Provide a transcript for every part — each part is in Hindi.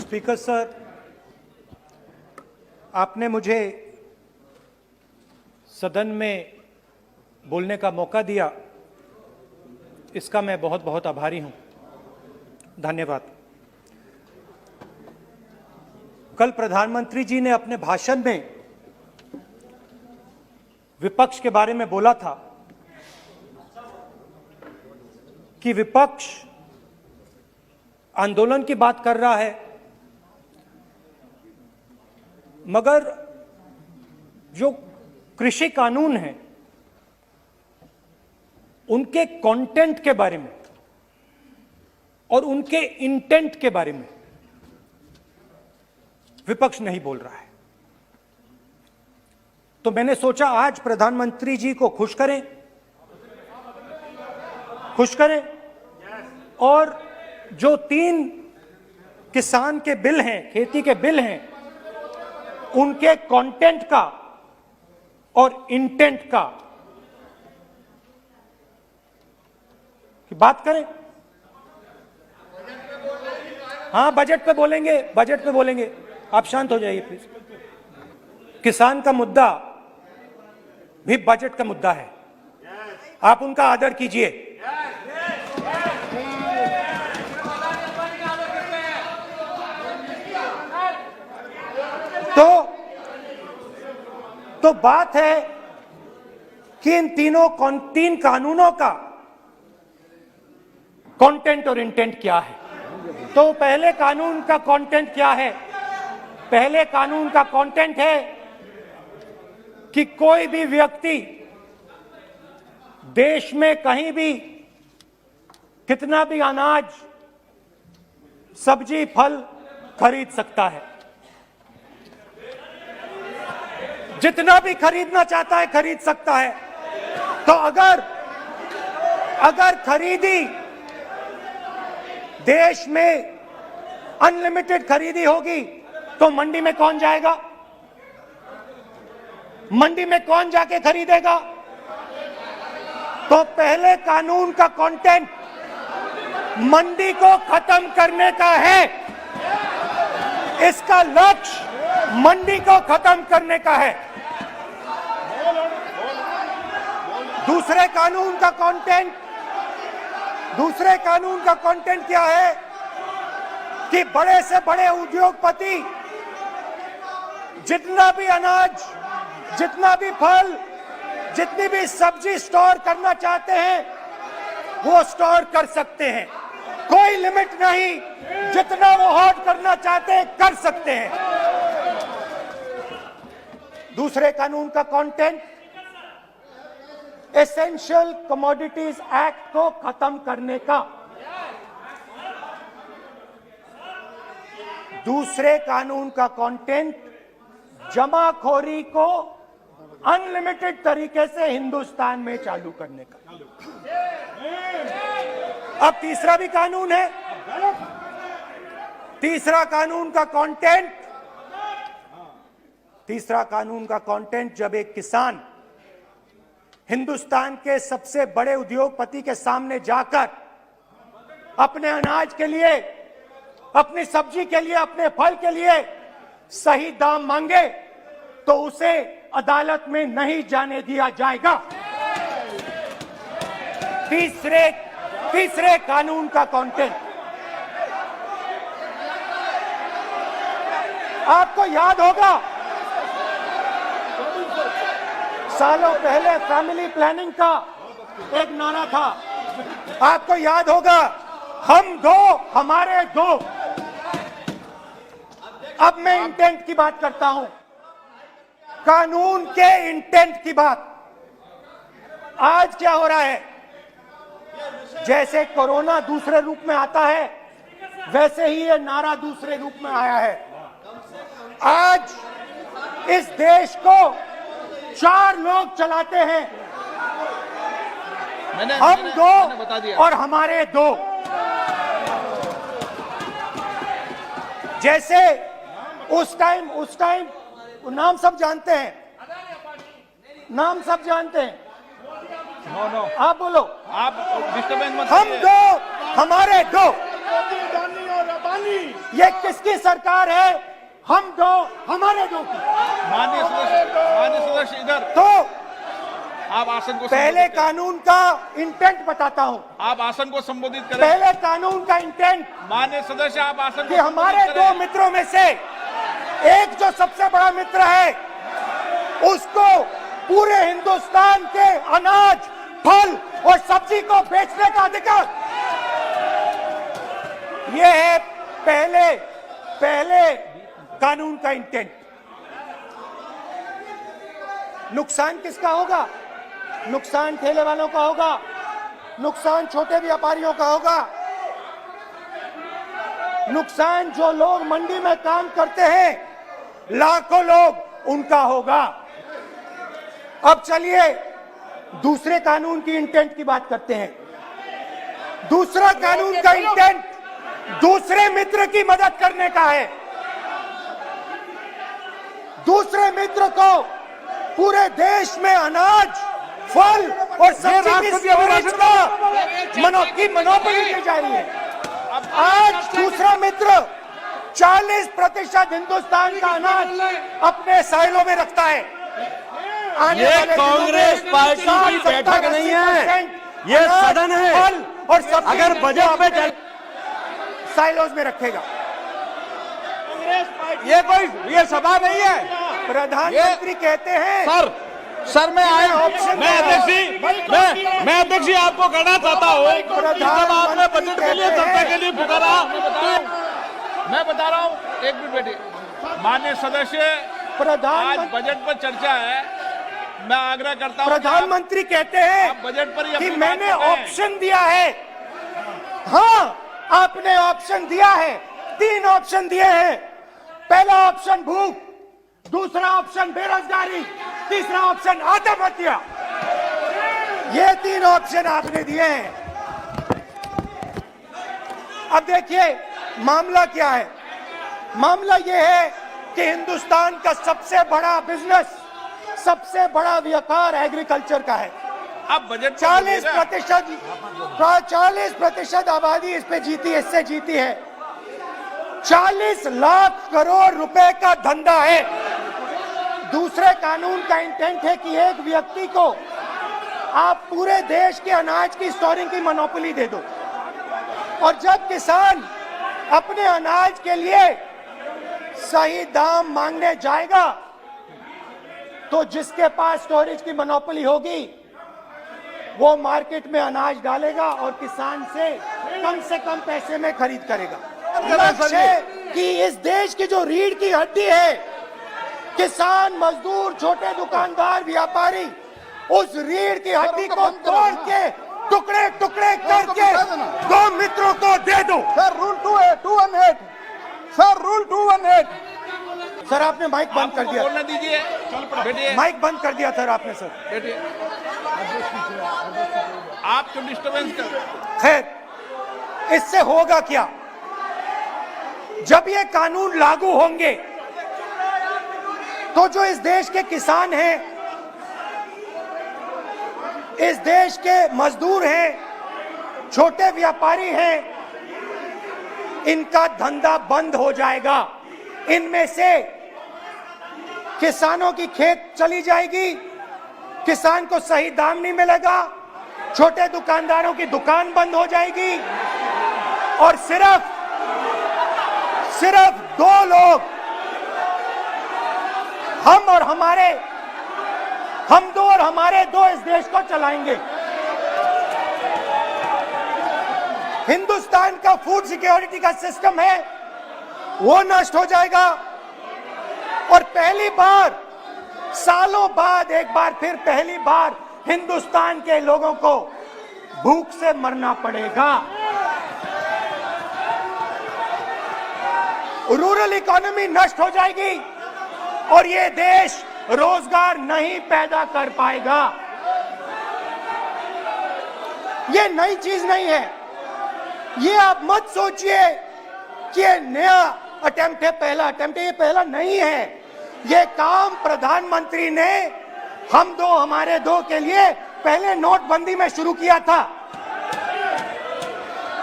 स्पीकर सर, आपने मुझे सदन में बोलने का मौका दिया, इसका मैं बहुत बहुत आभारी हूं। धन्यवाद। कल प्रधानमंत्री जी ने अपने भाषण में विपक्ष के बारे में बोला था कि विपक्ष आंदोलन की बात कर रहा है, मगर जो कृषि कानून हैं उनके कंटेंट के बारे में और उनके इंटेंट के बारे में विपक्ष नहीं बोल रहा है। तो मैंने सोचा आज प्रधानमंत्री जी को खुश करें और जो 3 किसान के बिल हैं, खेती के बिल हैं, उनके कंटेंट का और इंटेंट का की बात करें। हाँ, बजट पे बोलेंगे। आप शांत हो जाइए प्लीज। किसान का मुद्दा भी बजट का मुद्दा है, आप उनका आदर कीजिए। तो बात है कि इन 3 कानूनों का कंटेंट और इंटेंट क्या है। तो पहले कानून का कंटेंट क्या है? पहले कानून का कंटेंट है कि कोई भी व्यक्ति देश में कहीं भी कितना भी अनाज, सब्जी, फल खरीद सकता है, जितना भी खरीदना चाहता है खरीद सकता है। तो अगर खरीदी देश में अनलिमिटेड खरीदी होगी तो मंडी में कौन जाएगा? मंडी में कौन जाके खरीदेगा? तो पहले कानून का कंटेंट मंडी को खत्म करने का है। इसका लक्ष्य मंडी को खत्म करने का है। दूसरे कानून का कंटेंट क्या है कि बड़े से बड़े उद्योगपति जितना भी अनाज, जितना भी फल, जितनी भी सब्जी स्टोर करना चाहते हैं वो स्टोर कर सकते हैं, कोई लिमिट नहीं, जितना वो होल्ड करना चाहते हैं कर सकते हैं। दूसरे कानून का कंटेंट एसेंशियल कमोडिटीज एक्ट को खत्म करने का। दूसरे कानून का कंटेंट जमाखोरी को अनलिमिटेड तरीके से हिंदुस्तान में चालू करने का। अब तीसरा भी कानून है। तीसरा कानून का कंटेंट जब एक किसान हिंदुस्तान के सबसे बड़े उद्योगपति के सामने जाकर अपने अनाज के लिए, अपनी सब्जी के लिए, अपने फल के लिए सही दाम मांगे तो उसे अदालत में नहीं जाने दिया जाएगा। तीसरे कानून का कंटेंट, आपको याद होगा सालों पहले फैमिली प्लानिंग का एक नारा था, आपको याद होगा, हम 2 हमारे 2। अब मैं इंटेंट की बात करता हूं, कानून के इंटेंट की बात। आज क्या हो रहा है, जैसे कोरोना दूसरे रूप में आता है वैसे ही ये नारा दूसरे रूप में आया है। आज इस देश को 4 लोग चलाते हैं, हम 2 और हमारे 2। जैसे उस टाइम नाम सब जानते हैं, नो। आप बोलो, आप डिस्टर्बेंस मत। हम 2 हमारे 2। और रबानी ये किसकी सरकार है? हम दो, हमारे दो की। माननीय सदस्य इधर तो आप आसन को पहले कानून का इंटेंट बताता हूं। आप आसन को संबोधित करें। पहले कानून का इंटेंट माननीय सदस्य आप आसन कि हमारे दो मित्रों में से एक जो सबसे बड़ा मित्र है उसको पूरे हिंदुस्तान के अनाज, फल और सब्जी को बेचने का अधिकार। यह है पहले कानून का इंटेंट। नुकसान किसका होगा? नुकसान ठेले वालों का होगा, नुकसान छोटे व्यापारियों का होगा, नुकसान जो लोग मंडी में काम करते हैं, लाखों लोग, उनका होगा। अब चलिए दूसरे कानून की इंटेंट की बात करते हैं। दूसरा कानून का इंटेंट दूसरे मित्र की मदद करने का है। दूसरे मित्र को पूरे देश में अनाज, फल और सब्जी की मोनोपोली दी जा रही है। आज दूसरा मित्र 40% हिंदुस्तान का अनाज अपने साइलों में रखता है। ये कांग्रेस पार्टी की बैठक नहीं है, ये सदन है। और अगर बजट में साइलोज में रखेगा। ये सभा नहीं है। प्रधानमंत्री कहते हैं सर मैं अध्यक्ष जी आपको कहना चाहता हूँ जब आपने बजट के लिए चर्चा के लिए पुकारा, मैं बता रहा हूँ, एक मिनट बैठिए। माननीय सदस्य, आज बजट पर चर्चा है, मैं आग्रह करता हूँ। प्रधानमंत्री कहते हैं बजट पर कि मैंने ऑप्शन दिया है। हाँ, आपने ऑप्शन दिया है। 3 ऑप्शन दिए हैं। पहला ऑप्शन भूख, दूसरा ऑप्शन बेरोजगारी, तीसरा ऑप्शन आत्महत्या। ये 3 ऑप्शन आपने दिए हैं। अब देखिए मामला क्या है। मामला ये है कि हिंदुस्तान का सबसे बड़ा बिजनेस, सबसे बड़ा व्यापार एग्रीकल्चर का है। अब बजट 40% आबादी इस पे जीती, इससे जीती है। 40 लाख करोड़ रुपए का धंधा है। दूसरे कानून का इंटेंट है कि एक व्यक्ति को आप पूरे देश के अनाज की स्टोरिंग की मोनोपोली दे दो, और जब किसान अपने अनाज के लिए सही दाम मांगने जाएगा तो जिसके पास स्टोरेज की मोनोपोली होगी वो मार्केट में अनाज डालेगा और किसान से कम पैसे में खरीद करेगा। लक्ष्य है कि इस देश की जो रीढ़ की हड्डी है, किसान, मजदूर, छोटे दुकानदार, व्यापारी, उस रीढ़ की हड्डी को तोड़ के टुकड़े टुकड़े करके 2 मित्रों को दे दो। Sir rule 218 sir rule 218। Sir आपने माइक बंद कर दिया। बोलने दीजिए, बैठिए। माइक बंद कर दिया सर आपने। सर बैठिए, आप क्यों डिस्टर्बेंस कर? खैर, इससे होगा क्या? जब ये कानून लागू होंगे तो जो इस देश के किसान हैं, इस देश के मजदूर हैं, छोटे व्यापारी हैं, इनका धंधा बंद हो जाएगा। इनमें से किसानों की खेत चली जाएगी, किसान को सही दाम नहीं मिलेगा, छोटे दुकानदारों की दुकान बंद हो जाएगी, और सिर्फ 2 लोग, हम दो और हमारे 2 इस देश को चलाएंगे। हिंदुस्तान का फूड सिक्योरिटी का सिस्टम है वो नष्ट हो जाएगा, और पहली बार सालों बाद एक बार फिर पहली बार हिंदुस्तान के लोगों को भूख से मरना पड़ेगा। रूरल इकोनॉमी नष्ट हो जाएगी और ये देश रोजगार नहीं पैदा कर पाएगा। ये नई चीज नहीं है। ये आप मत सोचिए कि ये नया अटेम्प्ट है, पहला अटेम्प्ट है। ये पहला नहीं है। ये काम प्रधानमंत्री ने हम दो हमारे दो के लिए पहले नोटबंदी में शुरू किया था।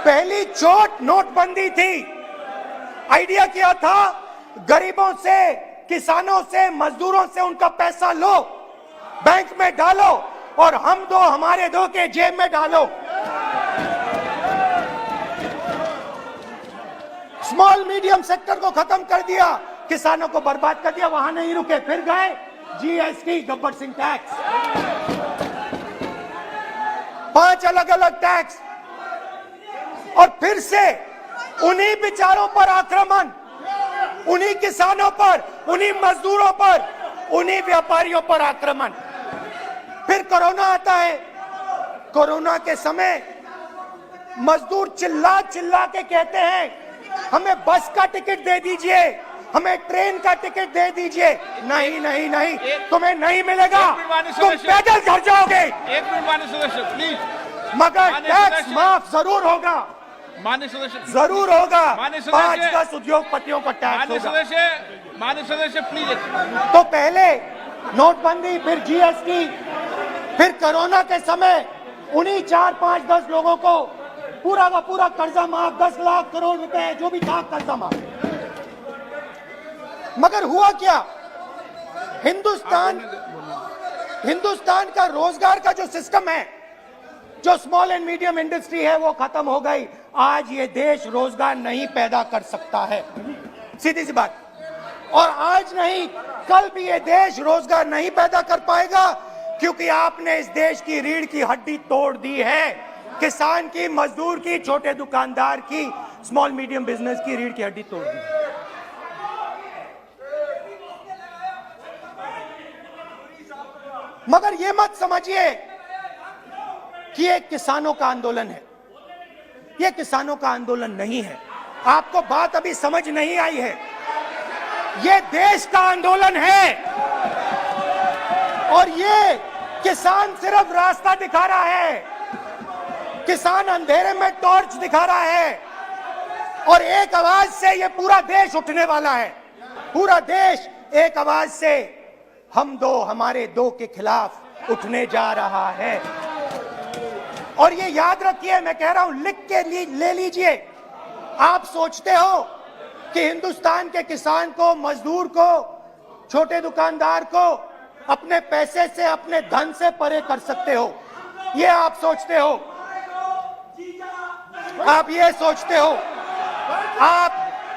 पहली चोट नोटबंदी थी, आइडिया किया था गरीबों से, किसानों से, मजदूरों से उनका पैसा लो, बैंक में डालो और हम दो हमारे दो के जेब में डालो। स्मॉल मीडियम सेक्टर को खत्म कर दिया, किसानों को बर्बाद कर दिया। वहां नहीं रुके, फिर गए जीएसटी, गब्बर सिंह टैक्स, 5 अलग अलग टैक्स, और फिर से उन्हीं बेचारों पर आक्रमण, उन्हीं किसानों पर, उन्हीं मजदूरों पर, उन्हीं व्यापारियों पर आक्रमण। फिर कोरोना आता है। कोरोना के समय मजदूर चिल्ला चिल्ला के कहते हैं हमें बस का टिकट दे दीजिए, हमें ट्रेन का टिकट दे दीजिए। नहीं नहीं नहीं, तुम्हें नहीं मिलेगा, तुम पैदल घर जाओगे। एक मिनट माननीय सदस्य प्लीज। मगर टैक्स माफ जरूर होगा, माननीय सदस्य जरूर होगा। माननीय सदस्य 5-10 उद्योगपतियों का टैक्स होगा। माननीय सदस्य प्लीज। तो पहले नोटबंदी, फिर जीएसटी, फिर कोरोना के समय उन्हीं 4-5-10 लोगों को पूरा का पूरा कर्जा माफ, 10 लाख करोड़ रुपए जो भी था कर्जा माफ। मगर हुआ क्या? हिंदुस्तान का रोजगार का जो सिस्टम है, जो स्मॉल एंड मीडियम इंडस्ट्री है, वो खत्म हो गई। आज ये देश रोजगार नहीं पैदा कर सकता है, सीधी सी बात। और आज नहीं, कल भी ये देश रोजगार नहीं पैदा कर पाएगा, क्योंकि आपने इस देश की रीढ़ की हड्डी तोड़ दी है। किसान की, मजदूर की, छोटे दुकानदार की, स्मॉल मीडियम बिजनेस की रीढ़ की हड्डी तोड़ दी। मगर ये मत समझिए कि ये किसानों का आंदोलन है। ये किसानों का आंदोलन नहीं है। आपको बात अभी समझ नहीं आई है। ये देश का आंदोलन है और ये किसान सिर्फ रास्ता दिखा रहा है। किसान अंधेरे में टॉर्च दिखा रहा है और एक आवाज से ये पूरा देश उठने वाला है। पूरा देश एक आवाज से हम दो हमारे दो के खिलाफ उठने जा रहा है। और ये याद रखिए, मैं कह रहा हूं, लिख के ले लीजिए। आप सोचते हो कि हिंदुस्तान के किसान को, मजदूर को, छोटे दुकानदार को अपने पैसे से, अपने धन से परे कर सकते हो, ये आप सोचते हो। आप ये सोचते हो।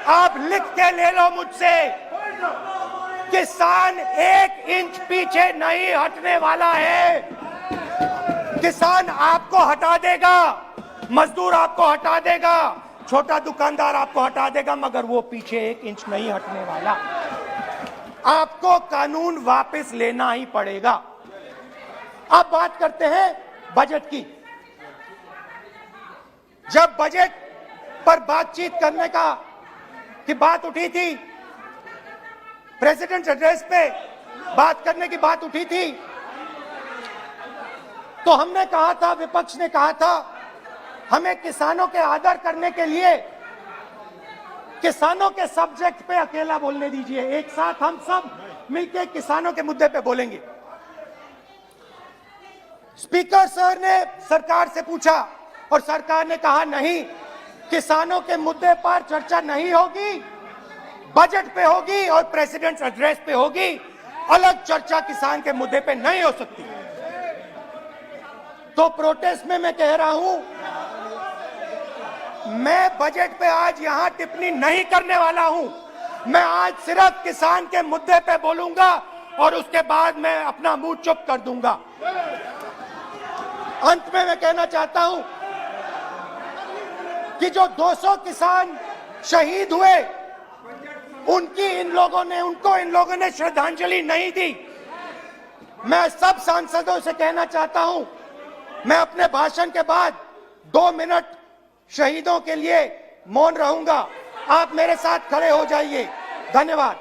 आप लिख के ले लो मुझसे, किसान 1 इंच पीछे नहीं हटने वाला है। किसान आपको हटा देगा, मजदूर आपको हटा देगा, छोटा दुकानदार आपको हटा देगा, मगर वो पीछे 1 इंच नहीं हटने वाला। आपको कानून वापस लेना ही पड़ेगा। अब बात करते हैं बजट की। जब बजट पर बातचीत करने की बात उठी थी, प्रेसिडेंट एड्रेस पे बात करने की बात उठी थी, तो हमने कहा था, विपक्ष ने कहा था, हमें किसानों के आदर करने के लिए किसानों के सब्जेक्ट पे अकेला बोलने दीजिए। एक साथ हम सब मिलकर किसानों के मुद्दे पे बोलेंगे। स्पीकर सर ने सरकार से पूछा और सरकार ने कहा नहीं, किसानों के मुद्दे पर चर्चा नहीं होगी, बजट पे होगी और प्रेसिडेंट एड्रेस पे होगी। अलग चर्चा किसान के मुद्दे पे नहीं हो सकती। तो प्रोटेस्ट में मैं कह रहा हूं, मैं बजट पे आज यहां टिप्पणी नहीं करने वाला हूं। मैं आज सिर्फ किसान के मुद्दे पे बोलूंगा और उसके बाद मैं अपना मुंह चुप कर दूंगा। अंत में मैं कहना चाहता हूं कि जो 200 किसान शहीद हुए, उनको इन लोगों ने श्रद्धांजलि नहीं दी। मैं सब सांसदों से कहना चाहता हूं, मैं अपने भाषण के बाद 2 मिनट शहीदों के लिए मौन रहूंगा। आप मेरे साथ खड़े हो जाइए। धन्यवाद।